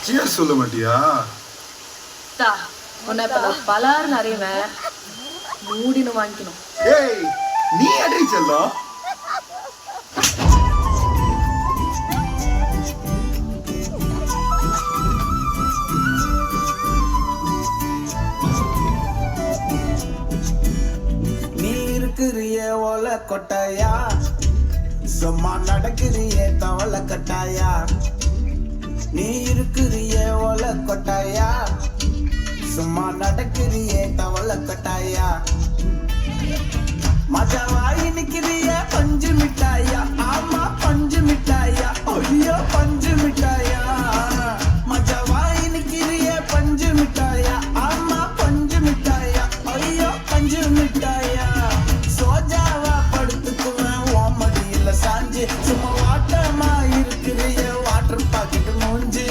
Shear சொல்ல மாட்டியா? உன்னை இப்ப நான் பலார் நிறைவேன் மூடினு வாங்கிக்கணும். ஏய் நீ அடி செல்லம். நீ இருக்கிறிய ஓல கொட்டாயா, சும்மா நடக்கிறிய தவள கட்டாயா. நீ இருக்கிறிய ஓல கொட்டாயா, சும்மா நடக்கிறிய தவள கட்டாயா. மஜாவாய் நிக்கிறிய பஞ்சு மிட்டாயா.